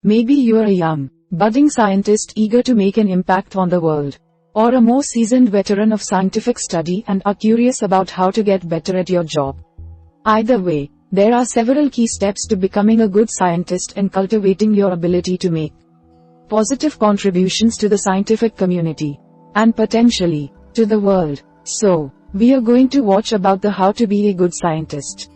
Maybe you are a young, budding scientist eager to make an impact on the world, or a more seasoned veteran of scientific study and are curious about how to get better at your job. Either way, there are several key steps to becoming a good scientist and cultivating your ability to make positive contributions to the scientific community, and potentially, to the world. So, we are going to watch about the how to be a good scientist.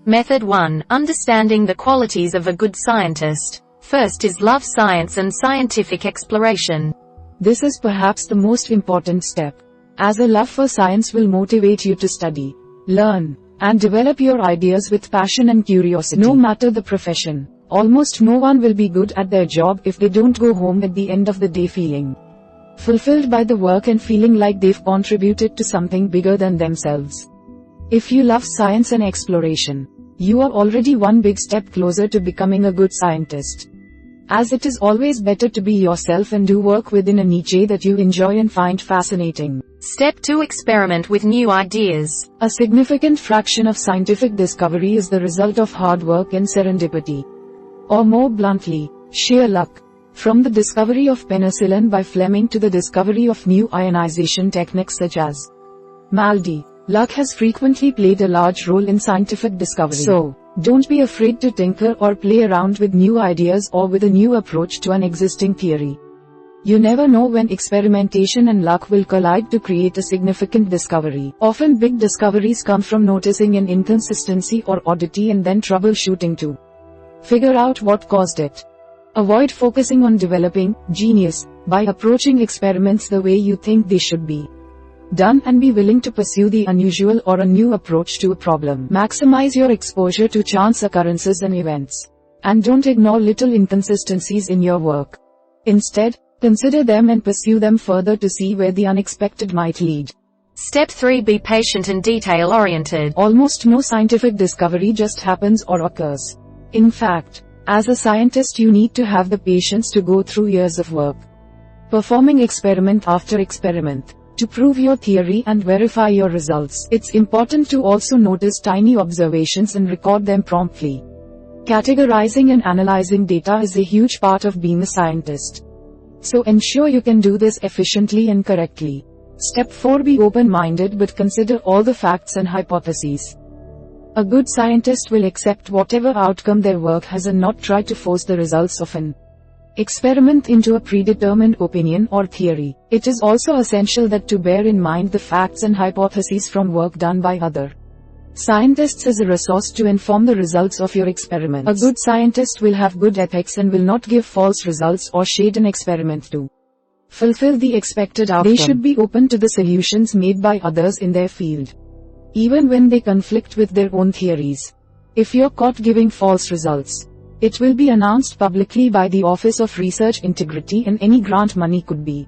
Method 1. Understanding the qualities of a good scientist. First is love science and scientific exploration. This is perhaps the most important step, as a love for science will motivate you to study, learn, and develop your ideas with passion and curiosity. No matter the profession, almost no one will be good at their job if they don't go home at the end of the day feeling fulfilled by the work and feeling like they've contributed to something bigger than themselves. If you love science and exploration, you are already one big step closer to becoming a good scientist, as it is always better to be yourself and do work within a niche that you enjoy and find fascinating. Step 2. Experiment with new ideas. A significant fraction of scientific discovery is the result of hard work and serendipity. Or more bluntly, sheer luck. From the discovery of penicillin by Fleming to the discovery of new ionization techniques such as MALDI, luck has frequently played a large role in scientific discovery. So, don't be afraid to tinker or play around with new ideas or with a new approach to an existing theory. You never know when experimentation and luck will collide to create a significant discovery. Often big discoveries come from noticing an inconsistency or oddity and then troubleshooting to figure out what caused it. Avoid focusing on developing genius by approaching experiments the way you think they should be done, and be willing to pursue the unusual or a new approach to a problem. Maximize your exposure to chance occurrences and events, and don't ignore little inconsistencies in your work. Instead, consider them and pursue them further to see where the unexpected might lead. Step 3. Be patient and detail-oriented. Almost no scientific discovery just happens or occurs. In fact, as a scientist you need to have the patience to go through years of work, performing experiment after experiment, to prove your theory and verify your results. It's important to also notice tiny observations and record them promptly. Categorizing and analyzing data is a huge part of being a scientist. So ensure you can do this efficiently and correctly. Step 4. Be open-minded but consider all the facts and hypotheses. A good scientist will accept whatever outcome their work has and not try to force the results of an experiment into a predetermined opinion or theory. It is also essential that to bear in mind the facts and hypotheses from work done by other scientists as a resource to inform the results of your experiments. A good scientist will have good ethics and will not give false results or shade an experiment to fulfill the expected outcome. They should be open to the solutions made by others in their field, even when they conflict with their own theories. If you're caught giving false results, it will be announced publicly by the Office of Research Integrity and any grant money could be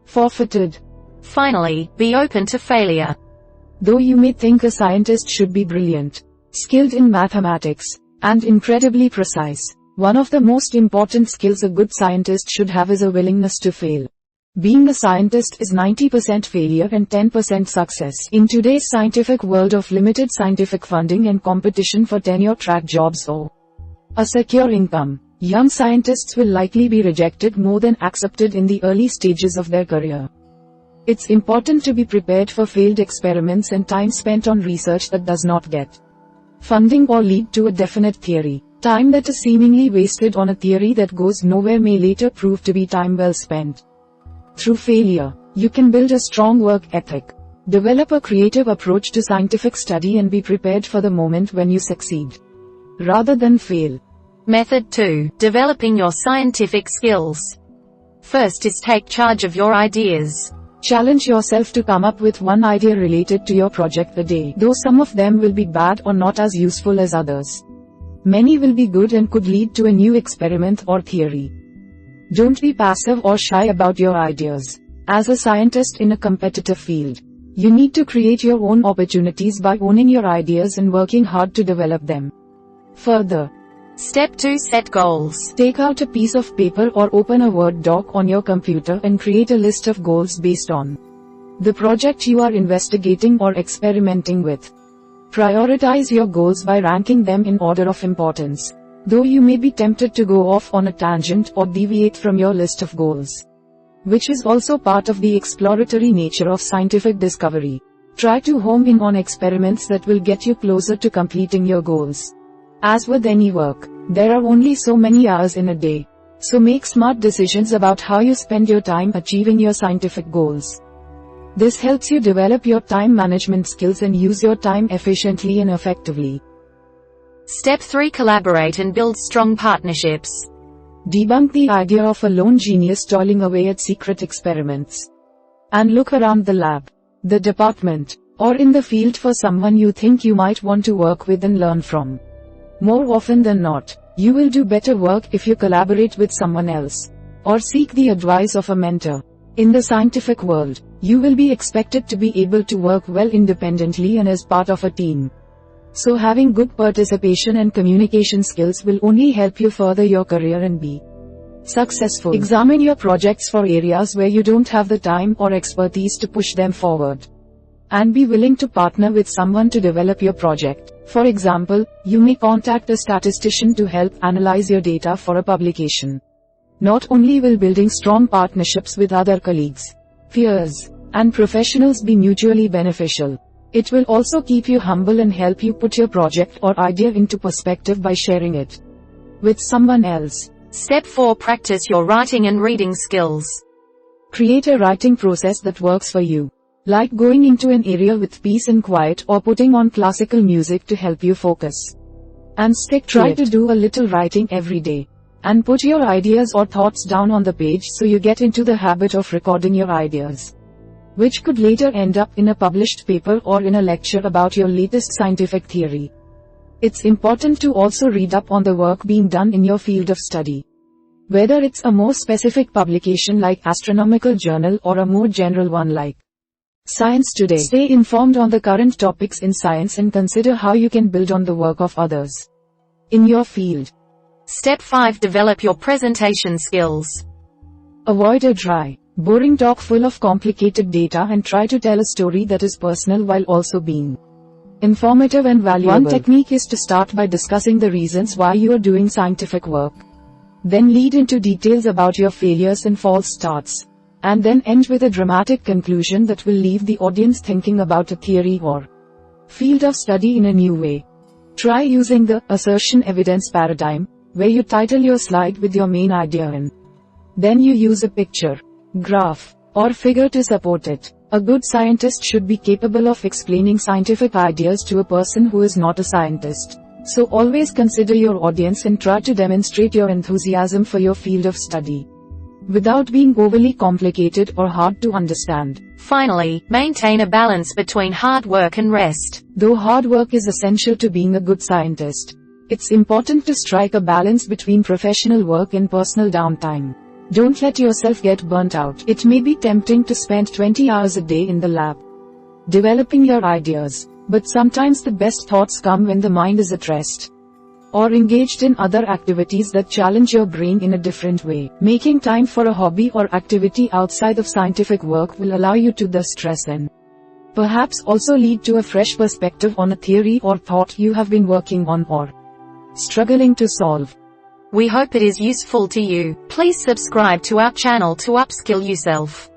forfeited. Finally, be open to failure. Though you may think a scientist should be brilliant, skilled in mathematics, and incredibly precise, one of the most important skills a good scientist should have is a willingness to fail. Being a scientist is 90% failure and 10% success. In today's scientific world of limited scientific funding and competition for tenure-track jobs or a secure income, young scientists will likely be rejected more than accepted in the early stages of their career. It's important to be prepared for failed experiments and time spent on research that does not get funding or lead to a definite theory. Time that is seemingly wasted on a theory that goes nowhere may later prove to be time well spent. Through failure, you can build a strong work ethic, develop a creative approach to scientific study and be prepared for the moment when you succeed, rather than fail. Method 2. Developing your scientific skills. First is take charge of your ideas. Challenge yourself to come up with one idea related to your project a day, though some of them will be bad or not as useful as others. Many will be good and could lead to a new experiment or theory. Don't be passive or shy about your ideas. As a scientist in a competitive field, you need to create your own opportunities by owning your ideas and working hard to develop them. Further, Step 2. Set goals. Take out a piece of paper or open a Word doc on your computer and create a list of goals based on the project you are investigating or experimenting with. Prioritize your goals by ranking them in order of importance. though you may be tempted to go off on a tangent or deviate from your list of goals, which is also part of the exploratory nature of scientific discovery. Try to home in on experiments that will get you closer to completing your goals. As with any work, there are only so many hours in a day, so make smart decisions about how you spend your time achieving your scientific goals. This helps you develop your time management skills and use your time efficiently and effectively. Step 3. Collaborate and build strong partnerships. Debunk the idea of a lone genius toiling away at secret experiments. And look around the lab, the department, or in the field for someone you think you might want to work with and learn from. More often than not, you will do better work if you collaborate with someone else, or seek the advice of a mentor. In the scientific world, you will be expected to be able to work well independently and as part of a team. So having good participation and communication skills will only help you further your career and be successful. Examine your projects for areas where you don't have the time or expertise to push them forward, and be willing to partner with someone to develop your project. For example, you may contact a statistician to help analyze your data for a publication. Not only will building strong partnerships with other colleagues, peers, and professionals be mutually beneficial, it will also keep you humble and help you put your project or idea into perspective by sharing it with someone else. Step 4. Practice your writing and reading skills. Create a writing process that works for you, like going into an area with peace and quiet or putting on classical music to help you focus and stick to it. Try to do a little writing every day, and put your ideas or thoughts down on the page so you get into the habit of recording your ideas, which could later end up in a published paper or in a lecture about your latest scientific theory. It's important to also read up on the work being done in your field of study, whether it's a more specific publication like Astronomical Journal or a more general one like Science Today. Stay informed on the current topics in science and consider how you can build on the work of others in your field. Step 5. Develop your presentation skills. Avoid a dry, boring talk full of complicated data and try to tell a story that is personal while also being informative and valuable. One technique is to start by discussing the reasons why you are doing scientific work. Then lead into details about your failures and false starts, and then end with a dramatic conclusion that will leave the audience thinking about a theory or field of study in a new way. Try using the assertion evidence paradigm, where you title your slide with your main idea and then you use a picture, graph, or figure to support it. A good scientist should be capable of explaining scientific ideas to a person who is not a scientist. So always consider your audience and try to demonstrate your enthusiasm for your field of study, without being overly complicated or hard to understand. Finally, maintain a balance between hard work and rest. Though hard work is essential to being a good scientist, it's important to strike a balance between professional work and personal downtime. Don't let yourself get burnt out. It may be tempting to spend 20 hours a day in the lab, developing your ideas, but sometimes the best thoughts come when the mind is at rest, or engaged in other activities that challenge your brain in a different way. Making time for a hobby or activity outside of scientific work will allow you to de-stress and perhaps also lead to a fresh perspective on a theory or thought you have been working on or struggling to solve. We hope it is useful to you. Please subscribe to our channel to upskill yourself.